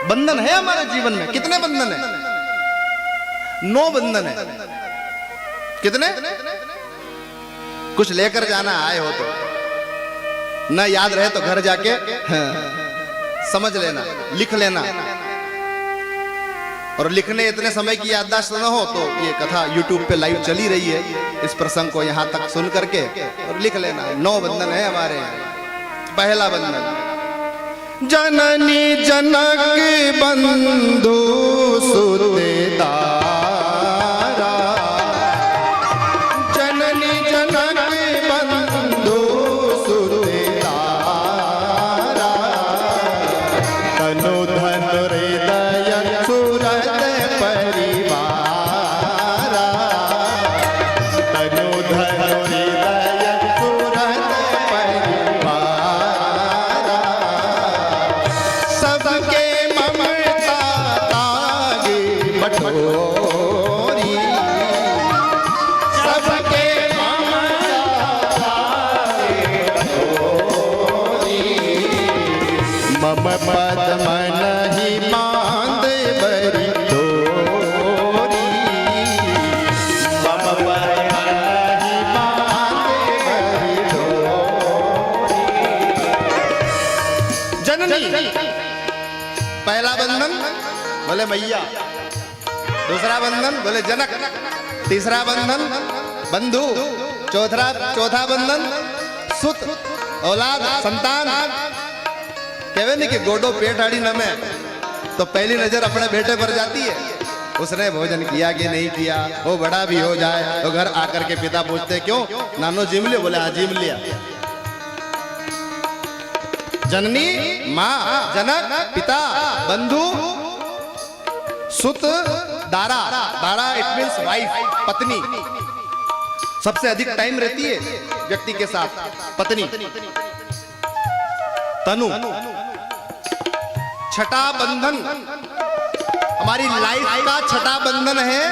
बंधन है हमारे जीवन में। कितने बंधन है? 9 बंधन है। कितने? कुछ लेकर जाना आए हो तो न याद रहे तो घर जाके समझ लेना, लिख लेना। और लिखने इतने समय की याददाश्त न हो तो ये कथा YouTube पे लाइव चली रही है, इस प्रसंग को यहाँ तक सुन करके और लिख लेना। 9 बंधन है हमारे यहाँ। पहला बंधन, जननी जनक बंधु सुतेदारा। जननी जनक बंधु सुतेदारा। तनु धन हृदय सुरत परिवारा। तनु धन हृदय सुरत परिवारा। सबके ममता तागे बटोरी। सबके ममता तागे बटोरी। मम पद मन ही बांध बरी डोरी। मम पद मन ही बांध बरी डोरी। जननी पहला बंधन बोले मैया, दूसरा बंधन बोले जनक, तीसरा बंधन बंधु, चौथा बंधन सुत, औलाद, संतान। कहवे नहीं कि गोडो पेट आड़ी न में, तो पहली नजर अपने बेटे पर जाती है। उसने भोजन किया कि नहीं किया, वो बड़ा भी हो जाए तो घर आकर के पिता पूछते क्यों नानो जिम लियो? बोले हाँ जिम लिया। जननी माँ, जनक पिता, बंधु, सुत, Dara. Dara it means wife, पत्नी। सबसे अधिक टाइम रहती है व्यक्ति के साथ पत्नी। तनु, छठा बंधन हमारी लाइफ का छठा बंधन है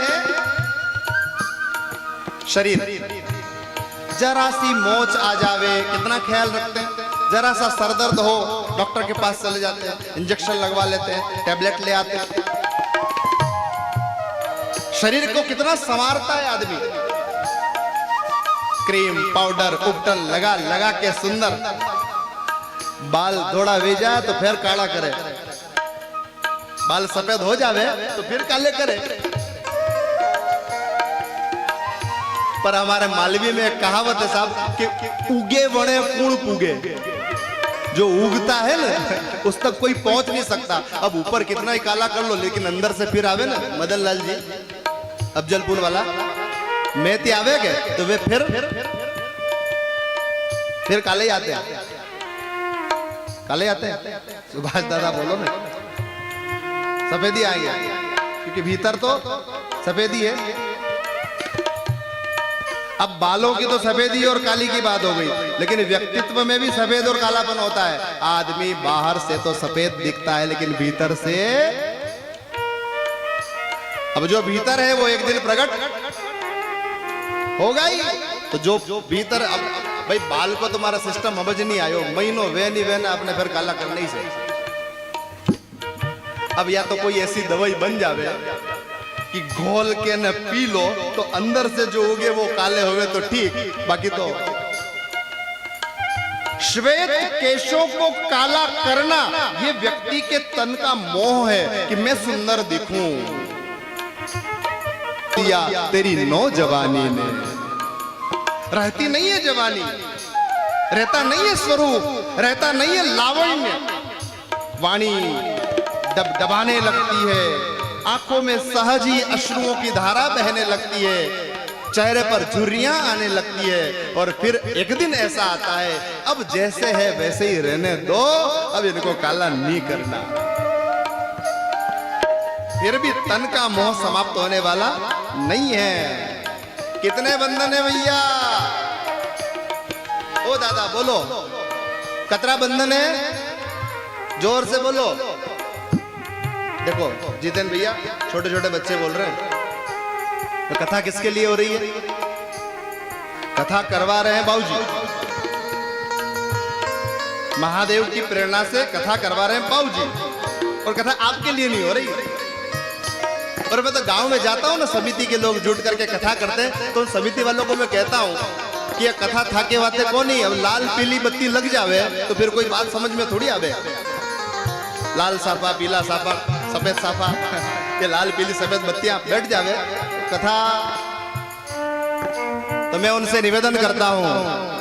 शरीर। जरा सी मोच आ जावे कितना ख्याल रखते हैं। जरा सा सर दर्द हो डॉक्टर के पास चले जाते हैं, इंजेक्शन लगवा लेते हैं, टैबलेट ले आते हैं। शरीर को कितना संवारता है आदमी। क्रीम पाउडर उपटन लगा लगा के सुंदर। बाल थोड़ा वे जाए तो फिर काला करे, बाल सफेद हो जावे तो फिर काले करे। पर हमारे मालवी में एक कहावत है साहब कि उगे बड़े पूर्ण पूगे। जो उगता है ना उस तक कोई पहुंच नहीं सकता। अब ऊपर कितना ही काला कर लो लेकिन अंदर से फिर आवे ना। मदन लाल जी अफजलपुर वाला मेहती आवे गए तो वे फिर काले ही आते हैं। काले आते हैं। सुभाष दादा बोलो ना, सफेदी आएंगे क्योंकि भीतर तो सफेदी है। अब बालों की तो सफेदी और काली की बात हो गई, लेकिन व्यक्तित्व में भी सफेद और कालापन होता है। आदमी बाहर से तो सफेद दिखता है लेकिन भीतर से, अब जो भीतर है वो एक दिन प्रकट होगा ही। तो जो भीतर, अब भाई बाल को तुम्हारा सिस्टम समझ नहीं आयो, महीनों वे नहीं वे ना अपने फिर काला करने ही से। अब या तो कोई ऐसी दवाई बन जावे कि घोल के न पी लो तो अंदर से जो होगे वो काले होगे तो ठीक, बाकी तो श्वेत केशों को काला करना ये व्यक्ति के तन का मोह है कि मैं सुंदर दिखूं। या तेरी नौजवानी ने रहती नहीं है जवानी, रहता नहीं है स्वरूप, रहता नहीं है लावण्य। वाणी दबदबाने लगती है, आंखों में सहज ही अश्रुओं की धारा बहने लगती है, चेहरे पर झुर्रियां आने लगती है। और फिर एक दिन ऐसा आता है अब जैसे है वैसे ही रहने दो, अब इनको काला नहीं करना। फिर भी तन का मोह समाप्त होने वाला नहीं है। कितने बंधन है भैया? ओ दादा बोलो, कतरा बंधन है? जोर से बोलो। देखो जितेंद्र भैया छोटे छोटे बच्चे बोल रहे हैं, तो कथा किसके लिए हो रही है? कथा करवा रहे हैं बाबूजी, महादेव की प्रेरणा से कथा करवा रहे हैं बाबूजी। और कथा आपके लिए नहीं हो रही। और मैं तो गांव में जाता हूँ ना, समिति के लोग जुट करके कथा करते हैं, तो उन समिति वालों को मैं कहता हूँ कि ये कथा था के बातें कौन नहीं, अब लाल पीली बत्ती लग जावे तो फिर कोई बात समझ में थोड़ी आवे। लाल साफा, पीला साफा, सफेद साफा, ये लाल पीली सफेद बत्तियां बैठ जावे कथा। तो मैं उनसे निवेदन करता हूं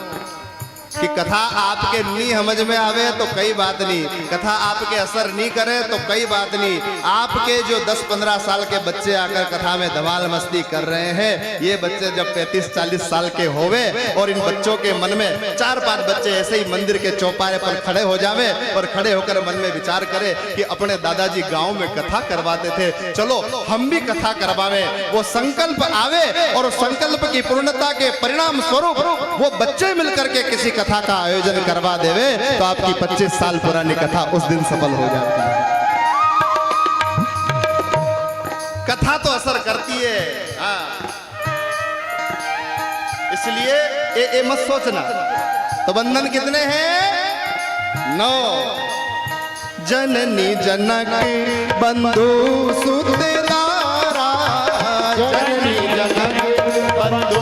कि कथा आपके नहीं समझ में आवे तो कई बात नहीं, कथा आपके असर नहीं करे तो कई बात नहीं। आपके जो 10-15 साल के बच्चे आकर कथा में धमाल मस्ती कर रहे हैं, ये बच्चे जब 35-40 साल के होवे और इन बच्चों के मन में 4-5 बच्चे ऐसे ही मंदिर के चौपारे पर खड़े हो जावे और खड़े होकर मन में विचार करे कि अपने दादाजी गांव में कथा करवाते थे, चलो हम भी कथा करवावे। वो संकल्प आवे और संकल्प की पूर्णता के परिणाम स्वरूप वो बच्चे मिलकर के किसी कथा का आयोजन करवा देवे तो आपकी 25 साल पुरानी कथा उस दिन सफल हो जाती है। कथा तो असर करती है। इसलिए ये मत सोचना। तो बंधन कितने हैं? 9। जननी जनक बंधु सुत दारा, जननी जनक बंधु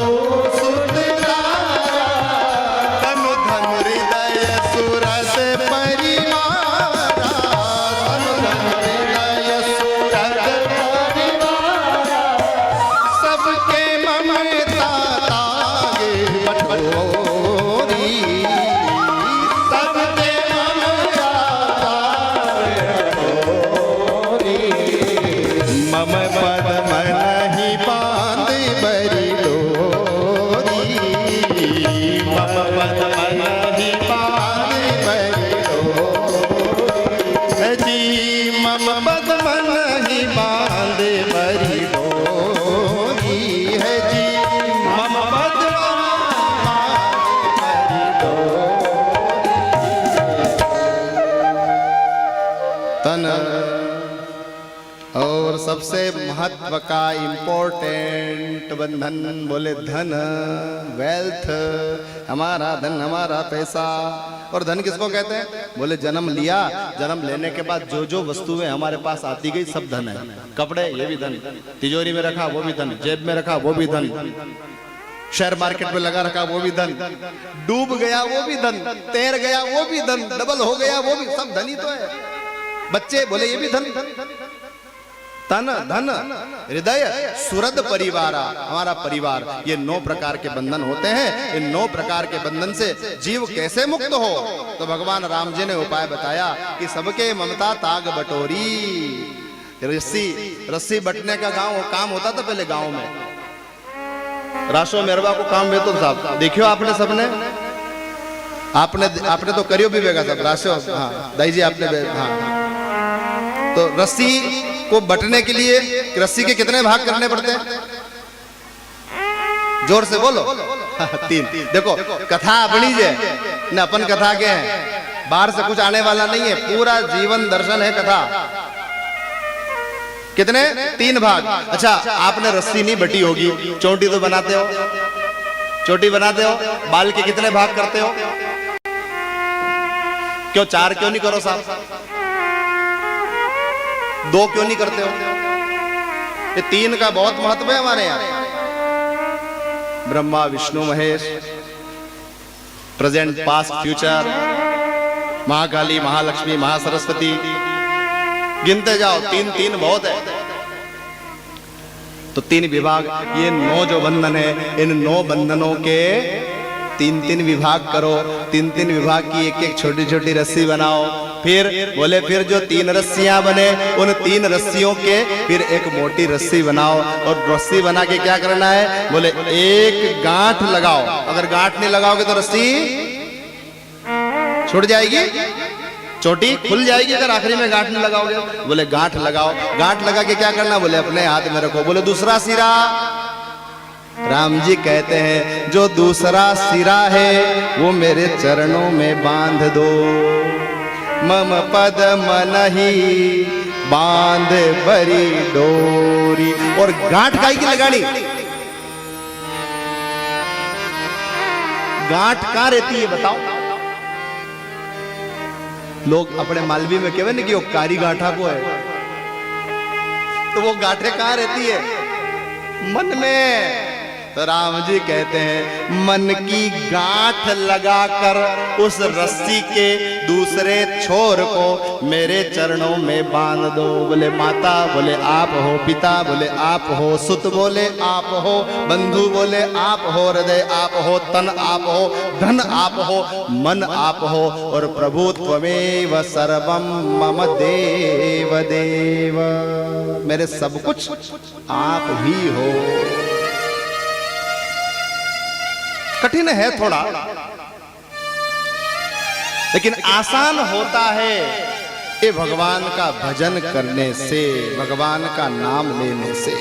और सबसे महत्व का इंपॉर्टेंट बंधन बोले धन, वेल्थ, हमारा धन, हमारा पैसा। और धन किसको कहते हैं? बोले जन्म लिया, जन्म लेने के बाद जो जो वस्तुएं हमारे पास आती गई सब धन है। कपड़े ये भी धन, तिजोरी में रखा वो भी धन, जेब में रखा वो भी धन, शेयर मार्केट में लगा रखा वो भी धन, डूब गया वो भी धन, तैर गया वो भी धन, डबल हो गया वो भी, सब धन ही तो है। बच्चे बोले ये भी धन। तन, धन, हृदय, सुरद परिवार, हमारा परिवार, ये 9 प्रकार के बंधन होते हैं। इन 9 प्रकार के बंधन से जीव कैसे मुक्त हो? तो भगवान राम जी ने उपाय बताया कि सबके ममता ताग बटोरी। रस्सी बटने का काम होता था पहले गांव में। राशो मेरवा को काम वेतो साहब देखियो आपने सबने, आपने तो करियो भी वेगा सब राशो। हाँ दाई जी आपने, हाँ। तो रस्सी को बटने के लिए रस्सी के कितने भाग करने पड़ते हैं? जोर से बोलो। 3। देखो कथा अपनी जे न, अपन कथा के हैं, बाहर से कुछ आने वाला नहीं है, पूरा जीवन दर्शन है कथा। कितने? 3 भाग। अच्छा आपने रस्सी नहीं बटी होगी, चोटी तो बनाते हो, चोटी बनाते हो, बाल के कितने भाग करते हो? क्यों 4 क्यों नहीं करो साहब? 2 क्यों नहीं करते हो? ये 3 का बहुत महत्व है हमारे यहाँ। Brahma Vishnu Mahesh, present past future, Mahakali Mahalakshmi Mahasaraswati, गिनते जाओ। 3 बहुत है। तो 3 विभाग, ये 9 जो बंधन है, इन 9 बंधनों के 3 विभाग करो। 3 विभाग की एक छोटी छोटी रस्सी बनाओ। फिर बोले फिर जो 3 रस्सियां बने, उन 3 रस्सियों के फिर एक मोटी रस्सी बनाओ। और रस्सी बना के क्या करना है? बोले एक गांठ लगाओ। अगर गांठ नहीं लगाओगे तो रस्सी छूट जाएगी, चोटी खुल जाएगी अगर आखिरी में गांठ नहीं लगाओगे। बोले गांठ लगाओ। गांठ लगा के क्या करना? बोले अपने हाथ में रखो। बोले दूसरा सिरा, राम जी कहते हैं जो दूसरा सिरा है वो मेरे चरणों में बांध दो। मम पद मनहि बांध बरी डोरी। और गांठ काई की लगानी? गांठ कहां रहती है बताओ? लोग अपने मालवी में कहवे ना कि वो कारी गांठा को है, तो वो गांठे कहाँ रहती है? मन में। तो राम जी कहते हैं मन की गांठ लगाकर उस रस्सी के दूसरे छोर को मेरे चरणों में बांध दो। बोले माता बोले आप हो, पिता बोले आप हो, सुत बोले आप हो, बंधु बोले आप हो, हृदय आप हो, तन आप हो, धन आप हो, मन आप हो, और प्रभु त्वमेव सर्वम मम देव देव, मेरे सब कुछ आप ही हो। कठिन है थोड़ा, लेकिन आसान होता है ये भगवान का भजन करने से, भगवान का नाम लेने से।